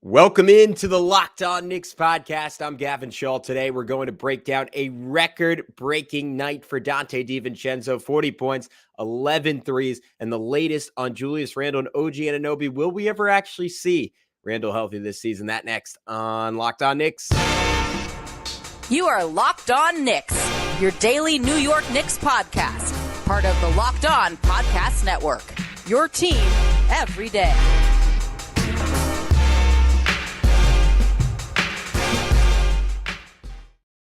Welcome into the Locked On Knicks podcast. I'm Gavin Schall. Today, we're going to break down a record-breaking night for Donte DiVincenzo. 40 points, 11 threes, and the latest on Julius Randle and OG Anunoby. Will we ever actually see Randle healthy this season? That next on Locked On Knicks. You are Locked On Knicks, your daily New York Knicks podcast. Part of the Locked On Podcast Network. Your team every day.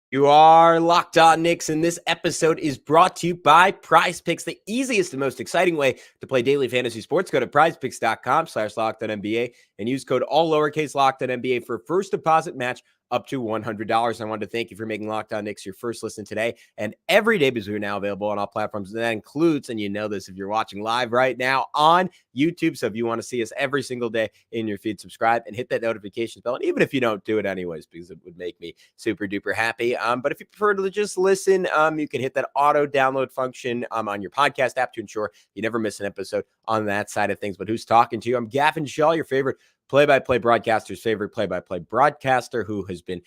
You are Locked On Knicks, and this episode is brought to you by PrizePicks, the easiest and most exciting way to play daily fantasy sports. Go to prizepicks.com/LockedOnNBA and use code all lowercase LockedOnNBA for first deposit match up to $100. I wanted to thank you for making Locked On Knicks your first listen today and every day, because we're now available on all platforms. And that includes, and you know this if you're watching live right now, on YouTube. So if you want to see us every single day in your feed, subscribe and hit that notification bell. And even if you don't, do it anyways, because it would make me super duper happy. But if you prefer to just listen, you can hit that auto download function on your podcast app to ensure you never miss an episode on that side of things. But who's talking to you? I'm Gavin Schall, your favorite play-by-play broadcaster's favorite play-by-play broadcaster, who has been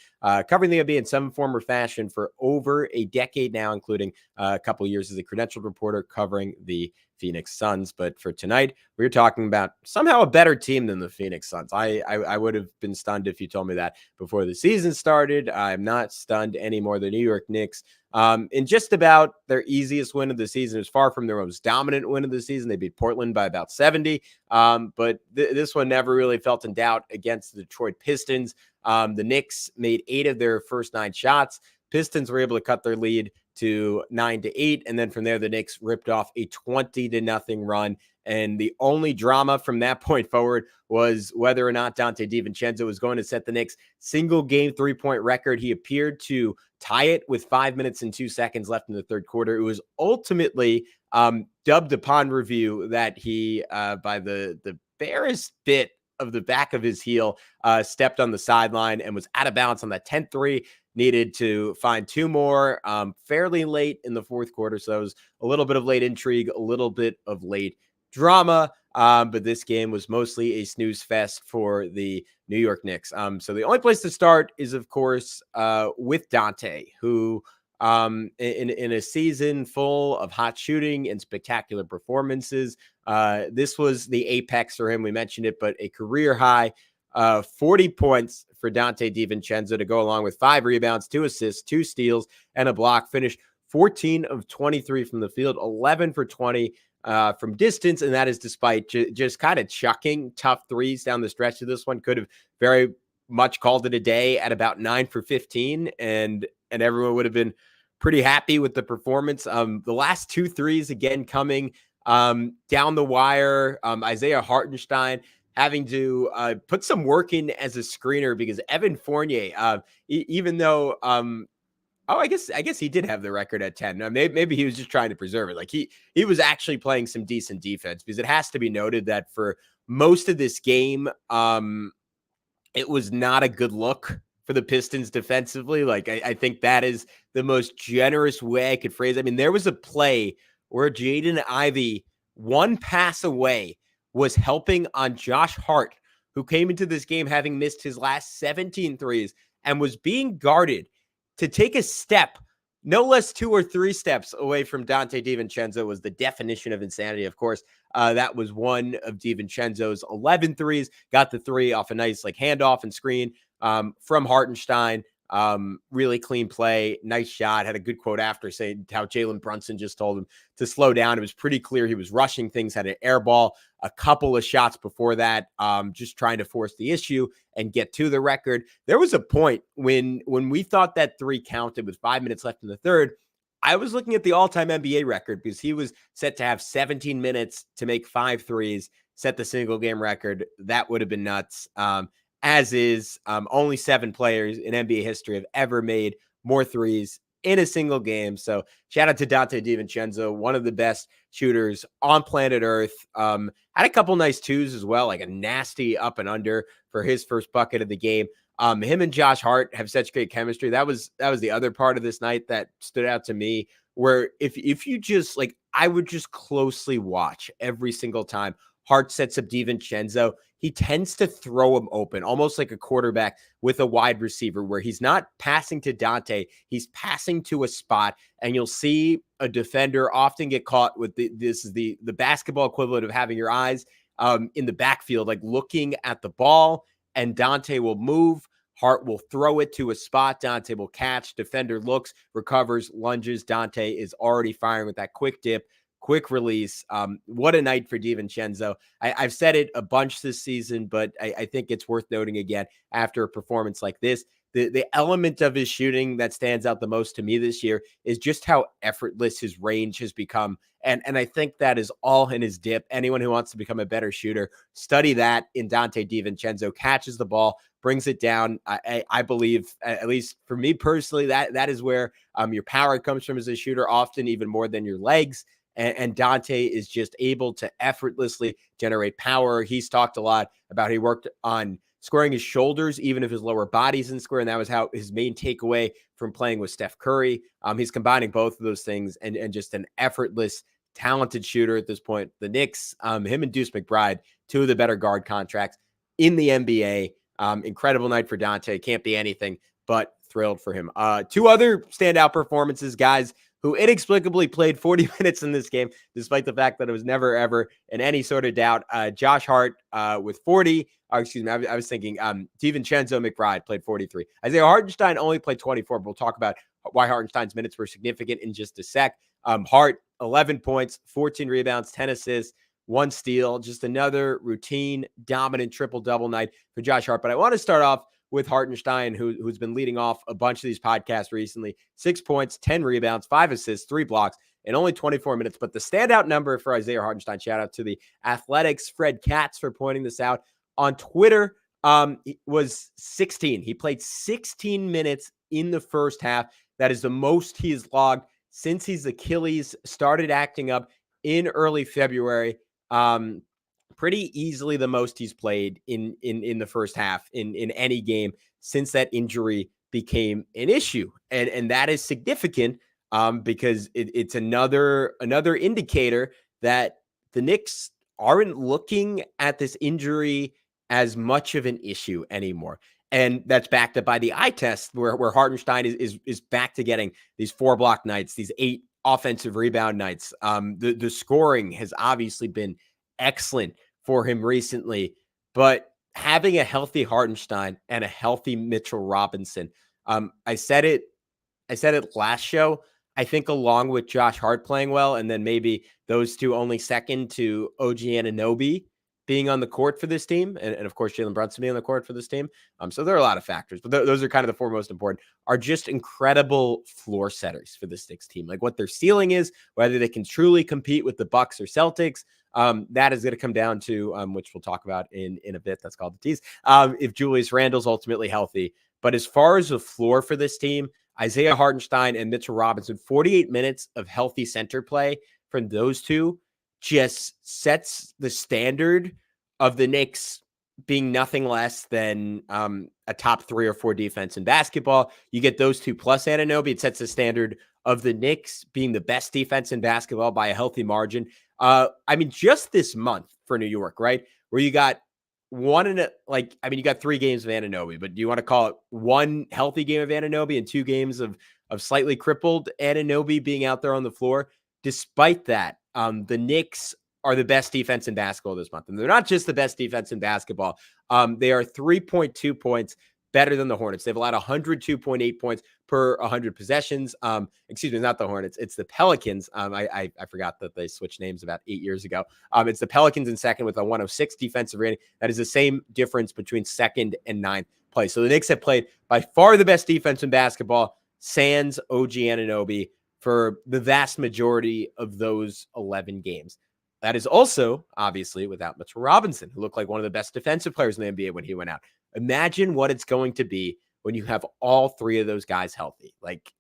covering the NBA in some form or fashion for over a decade now, including a couple of years as a credentialed reporter covering the Phoenix Suns. But for tonight, we're talking about somehow a better team than the Phoenix Suns. I would have been stunned if you told me that before the season started. I'm not stunned anymore. The New York Knicks, in just about their easiest win of the season, is far from their most dominant win of the season. They beat Portland by about 70, but this one never really felt in doubt against the Detroit Pistons. The Knicks made 8 of their first 9 shots. Pistons were able to cut their lead to 9-8, and then from there, the Knicks ripped off a 20-0 run. And the only drama from that point forward was whether or not Donte DiVincenzo was going to set the Knicks' single-game three-point record. He appeared to tie it with 5 minutes and 2 seconds left in the third quarter. It was ultimately dubbed upon review that he, by the barest bit of the back of his heel, stepped on the sideline and was out of bounds on that 10th three. Needed to find 2 more fairly late in the fourth quarter. So it was a little bit of late intrigue, a little bit of late drama. But this game was mostly a snooze fest for the New York Knicks. So the only place to start is, of course, with Donte, who in a season full of hot shooting and spectacular performances, this was the apex for him. We mentioned it, but a career high 40 points for Donte DiVincenzo to go along with 5 rebounds, 2 assists, 2 steals, and a block. Finished 14 of 23 from the field, 11 for 20 from distance, and that is despite just kind of chucking tough threes down the stretch of this one. Could have very much called it a day at about 9 for 15, and everyone would have been pretty happy with the performance. The last 2 threes, again, coming down the wire. Isaiah Hartenstein having to put some work in as a screener, because Evan Fournier, even though, I guess he did have the record at 10. Maybe he was just trying to preserve it. Like he was actually playing some decent defense, because it has to be noted that for most of this game, it was not a good look for the Pistons defensively. Like I think that is the most generous way I could phrase it. I mean, there was a play where Jaden Ivey, one pass away, was helping on Josh Hart, who came into this game having missed his last 17 threes and was being guarded to take a step, no less 2 or 3 steps away from Donte DiVincenzo. Was the definition of insanity. Of course, that was one of DiVincenzo's 11 threes. Got the 3 off a nice handoff and screen from Hartenstein. Really clean play, nice shot. Had a good quote after, saying how Jalen Brunson just told him to slow down. It was pretty clear he was rushing things, had an air ball a couple of shots before that, just trying to force the issue and get to the record. There was a point when we thought that 3 counted with 5 minutes left in the third. I was looking at the all-time NBA record, because he was set to have 17 minutes to make 5 threes, set the single game record. That would have been nuts. As is, only 7 players in NBA history have ever made more threes in a single game. So shout out to Donte DiVincenzo, one of the best shooters on planet Earth. Had a couple nice 2s as well, like a nasty up and under for his first bucket of the game. Him and Josh Hart have such great chemistry. That was the other part of this night that stood out to me, where if you just I would just closely watch every single time Hart sets up DiVincenzo, he tends to throw him open, almost like a quarterback with a wide receiver, where he's not passing to Donte, he's passing to a spot, and you'll see a defender often get caught with this is the basketball equivalent of having your eyes in the backfield, like looking at the ball, and Donte will move. Hart will throw it to a spot. Donte will catch. Defender looks, recovers, lunges. Donte is already firing with that quick dip, quick release. What a night for DiVincenzo. I've said it a bunch this season, but I think it's worth noting again after a performance like this. The element of his shooting that stands out the most to me this year is just how effortless his range has become. And I think that is all in his dip. Anyone who wants to become a better shooter, study that in Donte DiVincenzo. Catches the ball, brings it down. I believe, at least for me personally, that is where your power comes from as a shooter, often even more than your legs. And Donte is just able to effortlessly generate power. He's talked a lot about he worked on squaring his shoulders, even if his lower body's in square. And that was how his main takeaway from playing with Steph Curry. He's combining both of those things and just an effortless, talented shooter at this point. The Knicks, him and Deuce McBride, two of the better guard contracts in the NBA. Incredible night for Donte. Can't be anything but thrilled for him. Two other standout performances, guys who inexplicably played 40 minutes in this game, despite the fact that it was never, ever in any sort of doubt. Josh Hart with 40. Excuse me, I was thinking DiVincenzo McBride played 43. Isaiah Hartenstein only played 24, but we'll talk about why Hartenstein's minutes were significant in just a sec. Hart, 11 points, 14 rebounds, 10 assists, 1 steal. Just another routine, dominant triple-double night for Josh Hart. But I want to start off with Hartenstein, who's been leading off a bunch of these podcasts recently. 6 points, 10 rebounds, 5 assists, 3 blocks, in only 24 minutes. But the standout number for Isaiah Hartenstein, shout out to the Athletics, Fred Katz, for pointing this out on Twitter, was 16. He played 16 minutes in the first half. That is the most he's logged since his Achilles started acting up in early February. Pretty easily the most he's played in the first half in any game since that injury became an issue. And that is significant because it's another indicator that the Knicks aren't looking at this injury as much of an issue anymore. And that's backed up by the eye test where Hartenstein is back to getting these 4 block nights, these 8 offensive rebound nights. The scoring has obviously been excellent for him recently, but having a healthy Hartenstein and a healthy Mitchell Robinson, I said it last show. I think along with Josh Hart playing well, and then maybe those two only second to OG Anunoby being on the court for this team, and of course Jalen Brunson being on the court for this team. So there are a lot of factors, but those are kind of the 4 most important, are just incredible floor setters for this Knicks team. Like what their ceiling is, whether they can truly compete with the Bucks or Celtics, that is going to come down to, which we'll talk about in a bit. That's called the tease. If Julius Randle's ultimately healthy. But as far as the floor for this team, Isaiah Hartenstein and Mitchell Robinson, 48 minutes of healthy center play from those two just sets the standard of the Knicks being nothing less than a top 3 or 4 defense in basketball. You get those two plus Anunoby, it sets the standard of the Knicks being the best defense in basketball by a healthy margin. I mean, just this month for New York, right? Where you got you got 3 games of Anunoby, but do you want to call it 1 healthy game of Anunoby and 2 games of slightly crippled Anunoby being out there on the floor? Despite that, the Knicks are the best defense in basketball this month. And they're not just the best defense in basketball. They are 3.2 points better than the Hornets. They've allowed 102.8 points per 100 possessions. Excuse me, not the Hornets. It's the Pelicans. I forgot that they switched names about 8 years ago. It's the Pelicans in second with a 106 defensive rating. That is the same difference between second and ninth place. So the Knicks have played by far the best defense in basketball, sans OG Anunoby, for the vast majority of those 11 games. That is also, obviously, without Mitchell Robinson, who looked like one of the best defensive players in the NBA when he went out. Imagine what it's going to be when you have all 3 of those guys healthy. Like,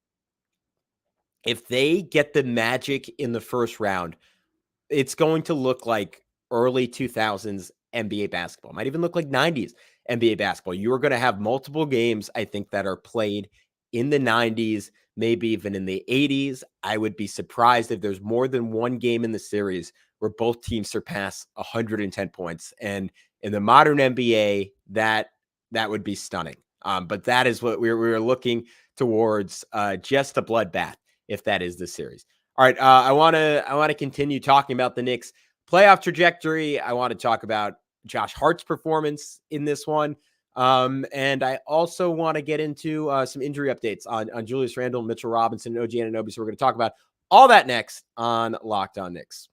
if they get the magic in the first round, it's going to look like early 2000s NBA basketball. It might even look like 90s NBA basketball. You are going to have multiple games, I think, that are played in the 90s, maybe even in the 80s. I would be surprised if there's more than 1 game in the series where both teams surpass 110 points. And in the modern NBA, that would be stunning. But that is what we're looking towards, just a bloodbath, if that is the series. All right, I want to continue talking about the Knicks playoff trajectory. I want to talk about Josh Hart's performance in this one. And I also want to get into some injury updates on Julius Randle, Mitchell Robinson, and OG Anunoby. So we're going to talk about all that next on Locked On Knicks.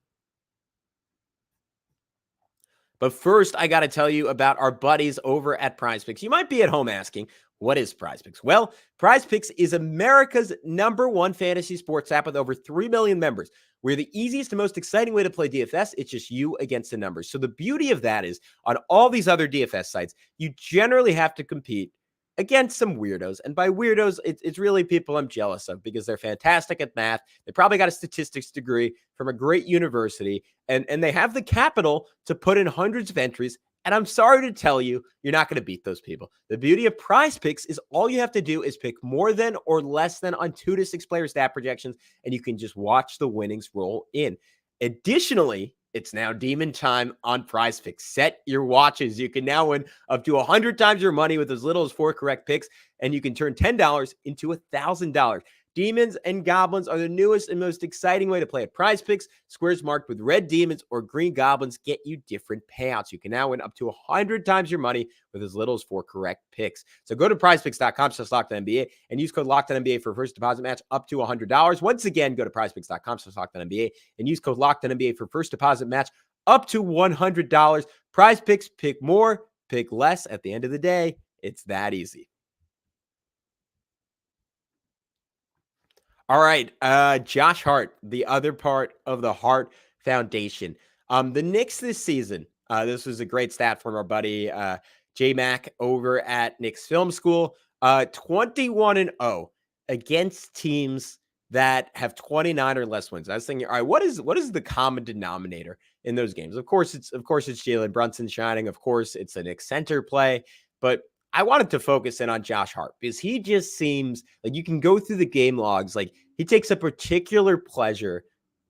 But first, I got to tell you about our buddies over at PrizePicks. You might be at home asking, what is PrizePicks? Well, PrizePicks is America's #1 fantasy sports app with over 3 million members. We're the easiest and most exciting way to play DFS. It's just you against the numbers. So the beauty of that is, on all these other DFS sites, you generally have to compete against some weirdos. And by weirdos, it's really people I'm jealous of because they're fantastic at math. They probably got a statistics degree from a great university, and they have the capital to put in hundreds of entries. And I'm sorry to tell you, you're not going to beat those people. The beauty of PrizePicks is all you have to do is pick more than or less than on 2 to 6 player stat projections, and you can just watch the winnings roll in. Additionally, it's now demon time on PrizePicks. Set your watches. You can now win up to 100 times your money with as little as 4 correct picks, and you can turn $10 into $1,000. Demons and goblins are the newest and most exciting way to play at PrizePicks. Squares marked with red demons or green goblins get you different payouts. You can now win up to 100 times your money with as little as 4 correct picks. So go to prizepicks.com/LockedOnNBA and use code LockedOnNBA for first deposit match up to $100. Once again, go to prizepicks.com/LockedOnNBA and use code LockedOnNBA for first deposit match up to $100. PrizePicks, pick more, pick less. At the end of the day, it's that easy. All right, Josh Hart, the other part of the Hart Foundation. The Knicks this season, this was a great stat from our buddy J Mac over at Knicks Film School, 21-0 against teams that have 29 or less wins. I was thinking, all right, what is the common denominator in those games? Of course, it's Jalen Brunson shining. Of course, it's a Knicks center play, but I wanted to focus in on Josh Hart because he just seems like, you can go through the game logs, like he takes a particular pleasure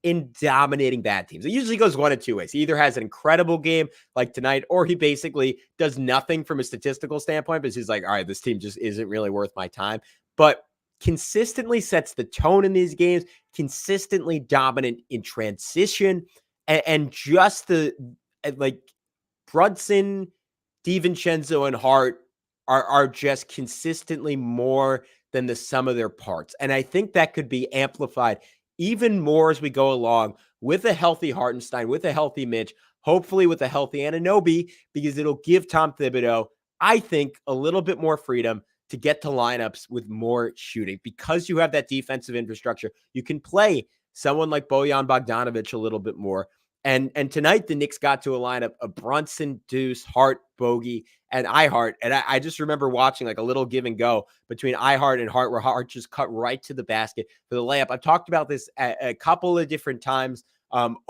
in dominating bad teams. It usually goes one of two ways. He either has an incredible game like tonight, or he basically does nothing from a statistical standpoint because he's like, all right, this team just isn't really worth my time. But consistently sets the tone in these games, consistently dominant in transition, and just the like Brunson, DiVincenzo, and Hart are just consistently more than the sum of their parts. And I think that could be amplified even more as we go along with a healthy Hartenstein, with a healthy Mitch, hopefully with a healthy Anunoby, because it'll give Tom Thibodeau, I think, a little bit more freedom to get to lineups with more shooting. Because you have that defensive infrastructure, you can play someone like Bojan Bogdanovic a little bit more. And tonight, the Knicks got to a lineup of Brunson, Deuce, Hart, Bogey, and iHart. And I just remember watching like a little give and go between iHart and Hart, where Hart just cut right to the basket for the layup. I've talked about this a couple of different times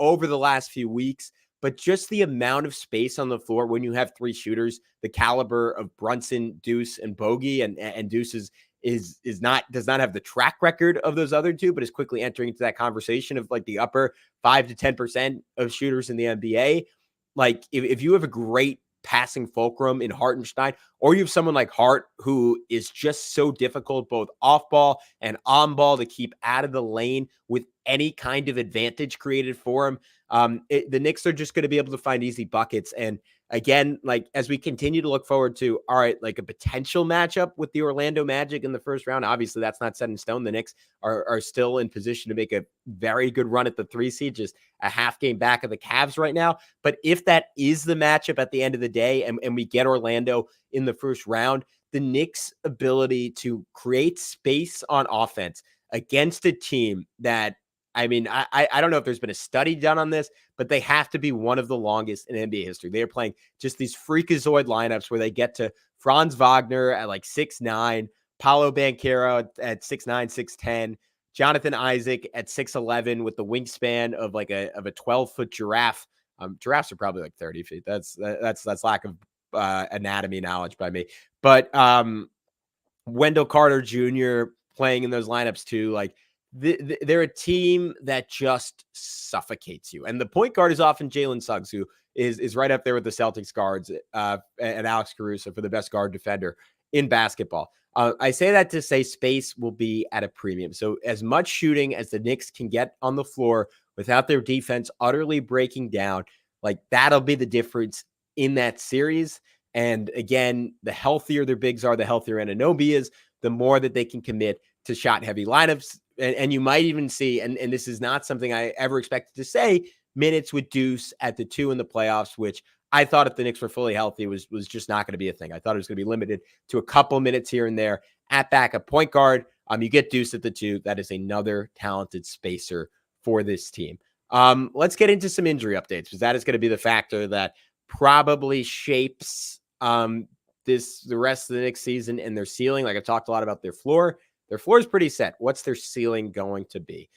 over the last few weeks, but just the amount of space on the floor when you have 3 shooters, the caliber of Brunson, Deuce, and Bogey, and Deuce does not have the track record of those other 2, but is quickly entering into that conversation of like the upper 5 to 10% of shooters in the NBA. Like if you have a great passing fulcrum in Hartenstein, or you have someone like Hart who is just so difficult both off ball and on ball to keep out of the lane with any kind of advantage created for him, the Knicks are just going to be able to find easy buckets. And again, like as we continue to look forward to, all right, like a potential matchup with the Orlando Magic in the first round, obviously that's not set in stone. The Knicks are still in position to make a very good run at the 3 seed, just a half game back of the Cavs right now. But if that is the matchup at the end of the day, and we get Orlando in the first round, the Knicks' ability to create space on offense against a team that, I mean, I don't know if there's been a study done on this, but they have to be one of the longest in NBA history. They are playing just these freakazoid lineups where they get to Franz Wagner at like 6'9", Paolo Banchero at 6'9", 6'10", Jonathan Isaac at 6'11" with the wingspan of like a 12-foot giraffe. Giraffes are probably like 30 feet. That's lack of anatomy knowledge by me. But Wendell Carter Jr. playing in those lineups too, like they're a team that just suffocates you. And the point guard is often Jalen Suggs, who is right up there with the Celtics guards and Alex Caruso for the best guard defender in basketball. I say that to say space will be at a premium. So as much shooting as the Knicks can get on the floor without their defense utterly breaking down, like that'll be the difference in that series. And again, the healthier their bigs are, the healthier Anunoby is, the more that they can commit to shot heavy lineups. And you might even see, and this is not something I ever expected to say, minutes with Deuce at the 2 in the playoffs, which I thought if the Knicks were fully healthy was just not going to be a thing. I thought it was going to be limited to a couple minutes here and there at backup point guard. You get Deuce at the 2. That is another talented spacer for this team. Let's get into some injury updates, because that is going to be the factor that probably shapes the rest of the Knicks season and their ceiling. Like I talked a lot about their floor. Their floor is pretty set. What's their ceiling going to be?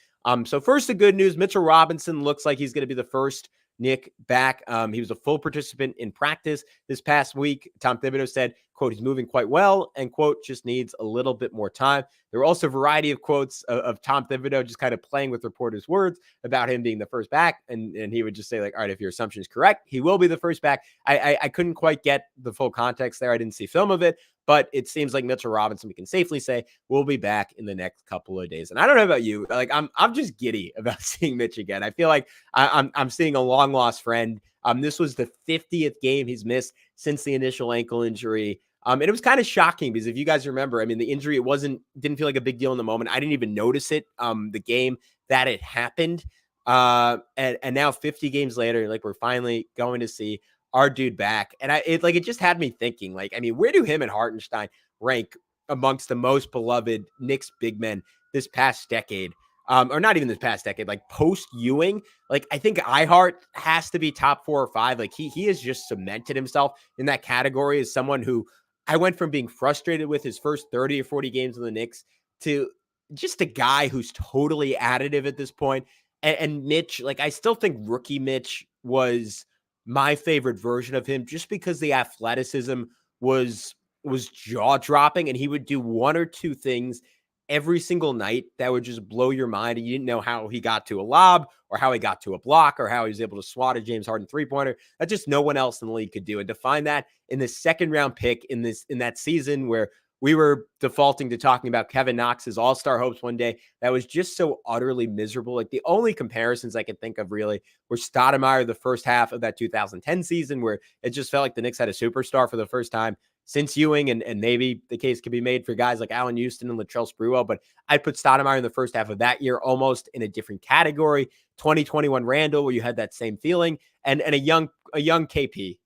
So first, the good news, Mitchell Robinson looks like he's going to be the first Nick back. He was a full participant in practice this past week. Tom Thibodeau said, quote, he's moving quite well, and quote, just needs a little bit more time. There were also a variety of quotes of Tom Thibodeau just kind of playing with reporters' words about him being the first back. And he would just say, like, all right, if your assumption is correct, he will be the first back. I couldn't quite get the full context there. I didn't see film of it, but it seems like Mitchell Robinson, we can safely say, will be back in the next couple of days. And I don't know about you, like I'm just giddy about seeing Mitch again. I feel like I'm seeing a long lost friend. This was the 50th game he's missed since the initial ankle injury. And it was kind of shocking because if you guys remember, I mean, the injury, didn't feel like a big deal in the moment. I didn't even notice it, the game that it happened. And now 50 games later, like we're finally going to see our dude back. And it just had me thinking, like, I mean, where do him and Hartenstein rank amongst the most beloved Knicks big men this past decade? Or not even this past decade, like post Ewing. Like I think Ihart has to be top 4 or 5. Like he has just cemented himself in that category as someone who I went from being frustrated with his first 30 or 40 games in the Knicks to just a guy who's totally additive at this point. And Mitch, like I still think rookie Mitch was my favorite version of him just because the athleticism was jaw-dropping, and he would do one or two things every single night that would just blow your mind, and you didn't know how he got to a lob or how he got to a block or how he was able to swat a James Harden three-pointer that just no one else in the league could do. And to find that in the second-round pick in that season where we were defaulting to talking about Kevin Knox's all-star hopes one day, that was just so utterly miserable. Like the only comparisons I could think of really were Stoudemire the first half of that 2010 season, where it just felt like the Knicks had a superstar for the first time since Ewing, and maybe the case could be made for guys like Allen Houston and Latrell Sprewell, but I'd put Stoudemire in the first half of that year almost in a different category. 2021 Randle, where you had that same feeling, and a young KP,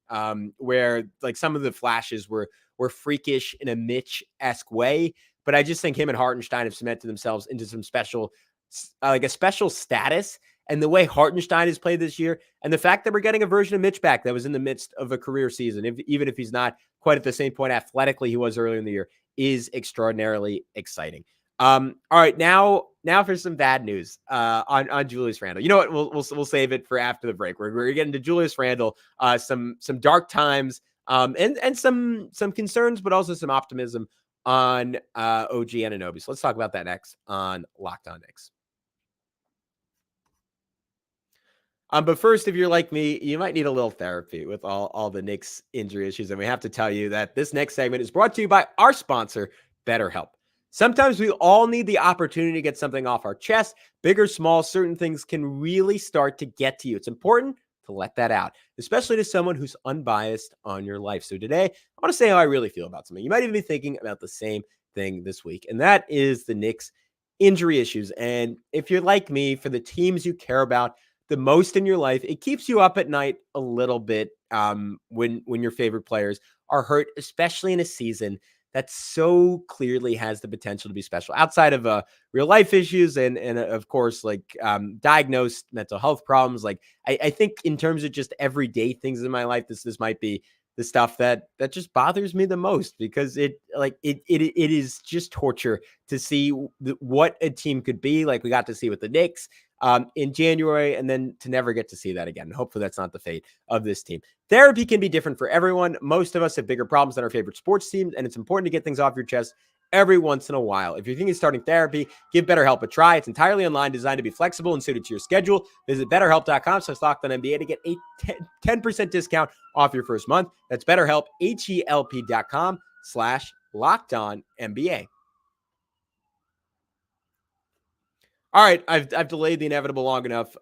where like some of the flashes were freakish in a Mitch-esque way, but I just think him and Hartenstein have cemented themselves into some special, like a special status. And the way Hartenstein has played this year, and the fact that we're getting a version of Mitch back that was in the midst of a career season, even if he's not quite at the same point athletically he was earlier in the year, is extraordinarily exciting. All right, now for some bad news on Julius Randle. You know what? We'll save it for after the break. We're getting to Julius Randle, some dark times, and some concerns, but also some optimism on OG Anunoby. So let's talk about that next on Locked On Knicks. But first, if you're like me, you might need a little therapy with all the Knicks injury issues. And we have to tell you that this next segment is brought to you by our sponsor, BetterHelp. Sometimes we all need the opportunity to get something off our chest. Big or small, certain things can really start to get to you. It's important to let that out, especially to someone who's unbiased on your life. So today, I want to say how I really feel about something. You might even be thinking about the same thing this week, and that is the Knicks injury issues. And if you're like me, for the teams you care about the most in your life, it keeps you up at night a little bit when your favorite players are hurt, especially in a season that so clearly has the potential to be special outside of real life issues and of course, like diagnosed mental health problems. Like I think in terms of just everyday things in my life, this might be the stuff that just bothers me the most, because it is just torture to see what a team could be. Like we got to see with the Knicks in January, and then to never get to see that again. Hopefully that's not the fate of this team. Therapy can be different for everyone. Most of us have bigger problems than our favorite sports teams, and it's important to get things off your chest every once in a while. If you're thinking of starting therapy, give BetterHelp a try. It's entirely online, designed to be flexible and suited to your schedule. Visit BetterHelp.com/LockedOnNBA to get a 10% discount off your first month. That's BetterHelp, HELP.com/LockedOnNBA. All right, I've delayed the inevitable long enough.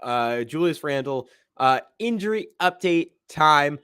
Julius Randle, injury update time.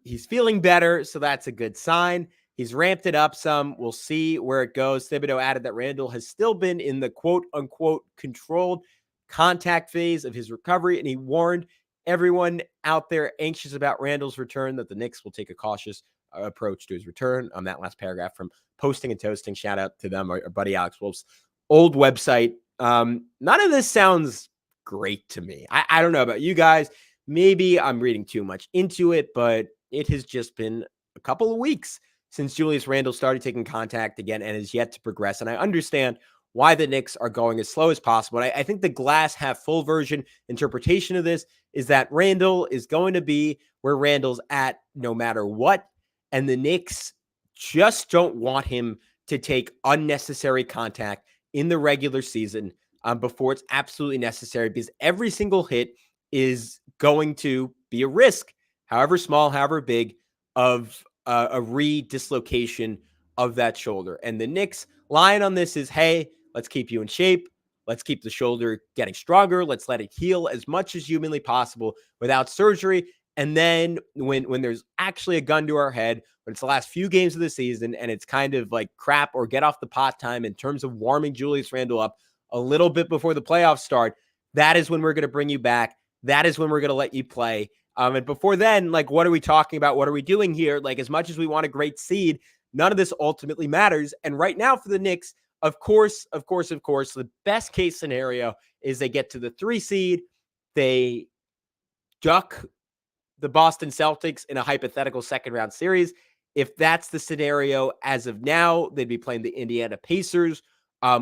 He's feeling better, so that's a good sign. He's ramped it up some. We'll see where it goes. Thibodeau added that Randle has still been in the quote-unquote controlled contact phase of his recovery, and he warned everyone out there anxious about Randle's return that the Knicks will take a cautious approach to his return. On that last paragraph from Posting and Toasting, shout out to them, our buddy Alex Wolf's old website. None of this sounds great to me. I don't know about you guys. Maybe I'm reading too much into it, but it has just been a couple of weeks since Julius Randle started taking contact again and is yet to progress. And I understand why the Knicks are going as slow as possible. And I think the glass half full version interpretation of this is that Randle is going to be where Randle's at no matter what. And the Knicks just don't want him to take unnecessary contact in the regular season before it's absolutely necessary, because every single hit is going to be a risk, however small, however big, of a re-dislocation of that shoulder. And the Knicks line on this is, hey, let's keep you in shape. Let's keep the shoulder getting stronger. Let's let it heal as much as humanly possible without surgery. And then when there's actually a gun to our head, when it's the last few games of the season and it's kind of like crap or get off the pot time in terms of warming Julius Randle up a little bit before the playoffs start, that is when we're going to bring you back. That is when we're going to let you play. And before then, like, what are we talking about? What are we doing here? Like, as much as we want a great seed, none of this ultimately matters. And right now for the Knicks, of course, the best case scenario is they get to the 3 seed. They duck the Boston Celtics in a hypothetical second round series. If that's the scenario as of now, they'd be playing the Indiana Pacers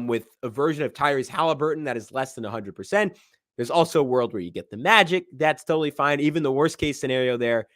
with a version of Tyrese Halliburton that is less than 100%. There's also a world where you get the Magic. That's totally fine. Even the worst case scenario there,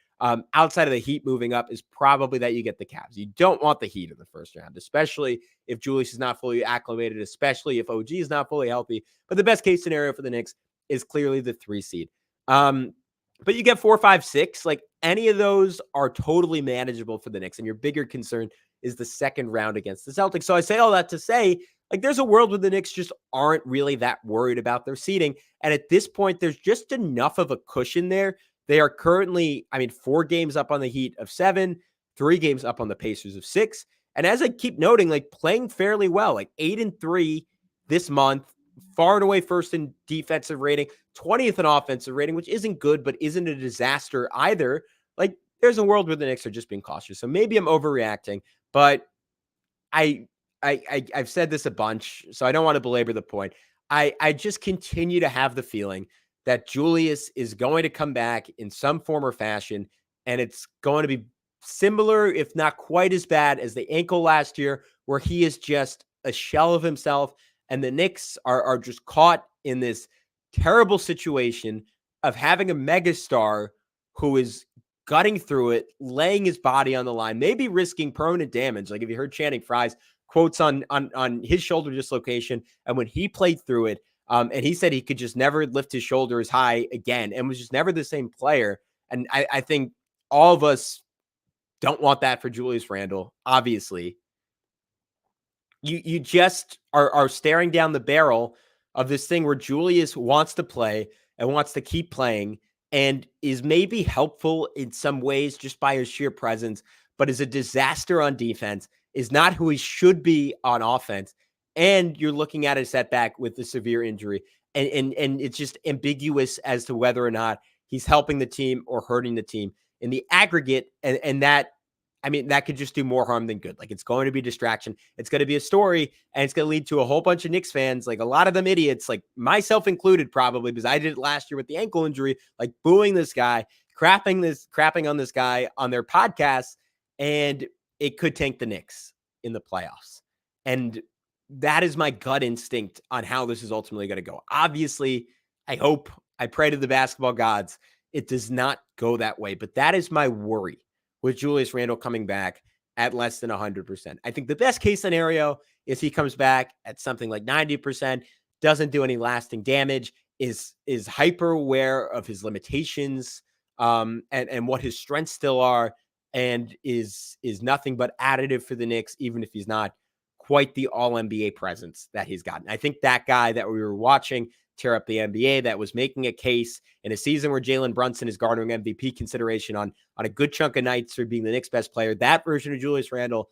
outside of the Heat moving up, is probably that you get the Cavs. You don't want the Heat in the first round, especially if Julius is not fully acclimated, especially if OG is not fully healthy. But the best case scenario for the Knicks is clearly the 3 seed. But you get 4, 5, 6. Like, any of those are totally manageable for the Knicks. And your bigger concern is the second round against the Celtics. So I say all that to say, like, there's a world where the Knicks just aren't really that worried about their seeding. And at this point, there's just enough of a cushion there. They are currently, 4 games up on the Heat of 7, 3 games up on the Pacers of 6. And as I keep noting, like, playing fairly well, like 8-3 this month, far and away first in defensive rating, 20th in offensive rating, which isn't good, but isn't a disaster either. Like, there's a world where the Knicks are just being cautious. So maybe I'm overreacting, but I've said this a bunch, so I don't want to belabor the point. I just continue to have the feeling that Julius is going to come back in some form or fashion, and it's going to be similar, if not quite as bad as the ankle last year, where he is just a shell of himself, and the Knicks are just caught in this terrible situation of having a megastar who is gutting through it, laying his body on the line, maybe risking permanent damage. Like, if you heard Channing Frye's quotes on his shoulder dislocation, and when he played through it, and he said he could just never lift his shoulder as high again and was just never the same player. And I think all of us don't want that for Julius Randle, obviously. You just are staring down the barrel of this thing where Julius wants to play and wants to keep playing and is maybe helpful in some ways just by his sheer presence, but is a disaster on defense, is not who he should be on offense. And you're looking at a setback with a severe injury. And it's just ambiguous as to whether or not he's helping the team or hurting the team in the aggregate. And that, that could just do more harm than good. Like, it's going to be a distraction. It's going to be a story, and it's going to lead to a whole bunch of Knicks fans, like a lot of them idiots, like myself included, probably, because I did it last year with the ankle injury, like booing this guy, crapping on this guy on their podcasts, and it could tank the Knicks in the playoffs. And that is my gut instinct on how this is ultimately going to go. Obviously, I pray to the basketball gods it does not go that way, but that is my worry with Julius Randle coming back. at less than 100%. I think the best case scenario is he comes back at something like 90%, doesn't do any lasting damage, is hyper aware of his limitations, and what his strengths still are, and is nothing but additive for the Knicks, even if he's not quite the all NBA presence that he's gotten. I think that guy that we were watching tear up the NBA, that was making a case in a season where Jalen Brunson is garnering MVP consideration on a good chunk of nights for being the Knicks' best player, that version of Julius Randle,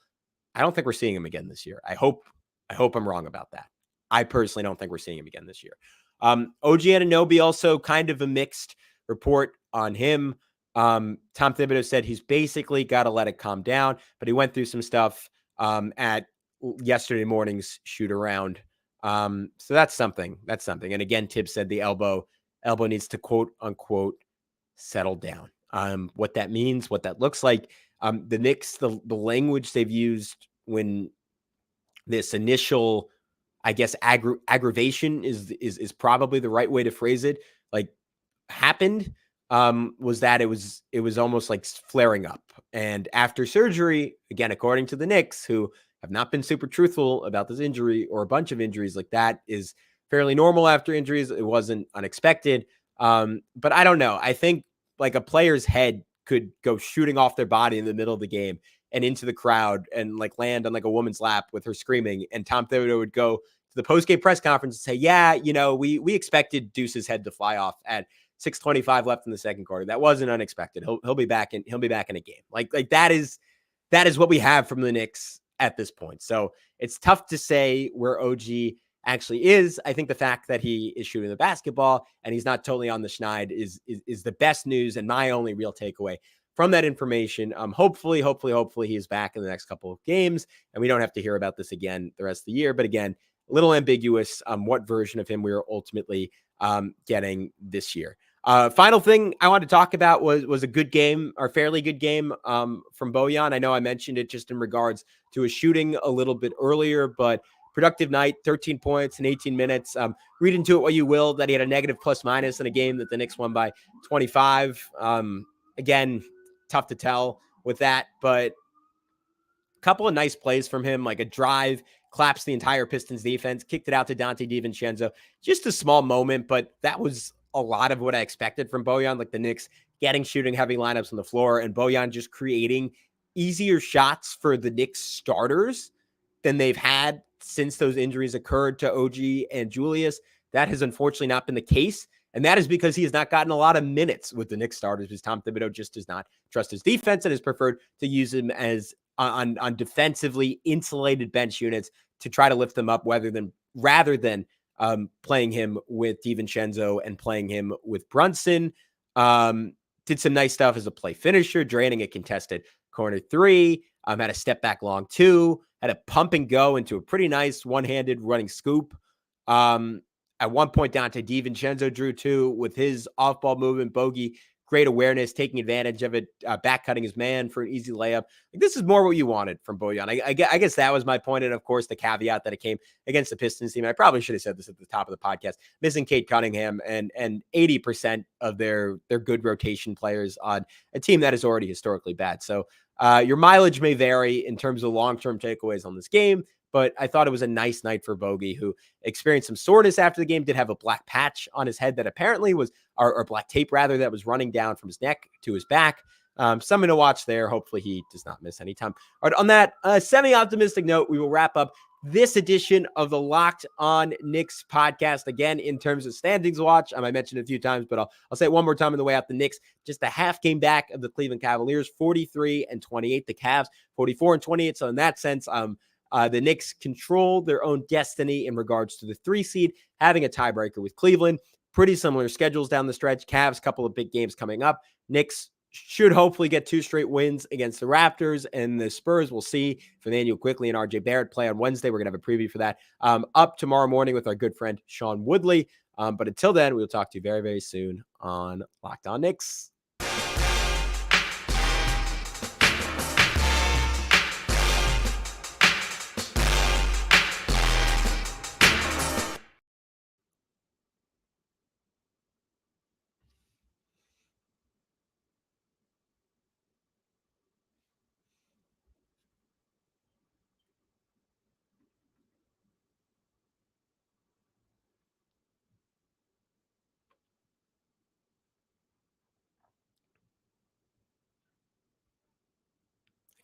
I don't think we're seeing him again this year. I hope I'm wrong about that. I personally don't think we're seeing him again this year. OG Anunoby, also kind of a mixed report on him. Tom Thibodeau said he's basically got to let it calm down, but he went through some stuff at yesterday morning's shoot around. So that's something. And again, Tibbs said the elbow needs to quote unquote settle down. What that means, what that looks like. The Knicks, the language they've used when this initial, I guess, aggravation is probably the right way to phrase it, like, happened, was that it was almost like flaring up. And after surgery, again, according to the Knicks, who have not been super truthful about this injury, or a bunch of injuries like that is fairly normal after injuries. It wasn't unexpected. But I don't know. I think like a player's head could go shooting off their body in the middle of the game and into the crowd and like land on like a woman's lap with her screaming. And Tom Thibodeau would go to the post-game press conference and say, yeah, we expected Deuce's head to fly off at 6:25 left in the second quarter. That wasn't unexpected. He'll be back in a game. Like that is what we have from the Knicks at this point. So it's tough to say where OG actually is. I think the fact that he is shooting the basketball and he's not totally on the schneid is the best news, and my only real takeaway from that information. Hopefully he is back in the next couple of games and we don't have to hear about this again the rest of the year. But again, a little ambiguous what version of him we are ultimately getting this year. Final thing I wanted to talk about was a good game, or fairly good game, from Bojan. I know I mentioned it just in regards to his shooting a little bit earlier, but productive night, 13 points in 18 minutes. Read into it what you will, that he had a negative plus minus in a game that the Knicks won by 25. Again, tough to tell with that, but a couple of nice plays from him, like a drive, collapsed the entire Pistons defense, kicked it out to Donte DiVincenzo. Just a small moment, but that was a lot of what I expected from Bojan, like the Knicks getting shooting heavy lineups on the floor and Bojan just creating easier shots for the Knicks starters than they've had since those injuries occurred to OG and Julius. That has unfortunately not been the case. And that is because he has not gotten a lot of minutes with the Knicks starters, because Tom Thibodeau just does not trust his defense and has preferred to use him as on defensively insulated bench units to try to lift them up, rather than playing him with DiVincenzo and playing him with Brunson. Did some nice stuff as a play finisher, draining a contested corner three, had a step back long two, had a pump and go into a pretty nice one-handed running scoop. At one point, Donte DiVincenzo drew two with his off-ball movement, bogey, great awareness, taking advantage of it, back cutting his man for an easy layup. Like, this is more what you wanted from Bojan. I guess that was my point. And of course, the caveat that it came against the Pistons team. I probably should have said this at the top of the podcast, missing Cade Cunningham and 80% of their good rotation players on a team that is already historically bad. So your mileage may vary in terms of long-term takeaways on this game, but I thought it was a nice night for Bogey, who experienced some soreness after the game, did have a black patch on his head that apparently was, or black tape rather, that was running down from his neck to his back. Something to watch there. Hopefully he does not miss any time. All right, on that semi-optimistic note, we will wrap up this edition of the Locked On Knicks podcast. Again, in terms of standings watch, I mentioned it a few times, but I'll say it one more time on the way out. The Knicks, just a half game back of the Cleveland Cavaliers, 43-28. The Cavs, 44-28. So in that sense, the Knicks control their own destiny in regards to the 3 seed, having a tiebreaker with Cleveland. Pretty similar schedules down the stretch. Cavs, couple of big games coming up. Knicks should hopefully get 2 straight wins against the Raptors, and the Spurs, we'll see if Emmanuel Quickly and RJ Barrett play on Wednesday. We're going to have a preview for that up tomorrow morning with our good friend Sean Woodley. But until then, we'll talk to you very, very soon on Locked On Knicks.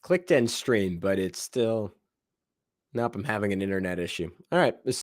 clicked end stream, but it's still, nope, I'm having an internet issue. All right.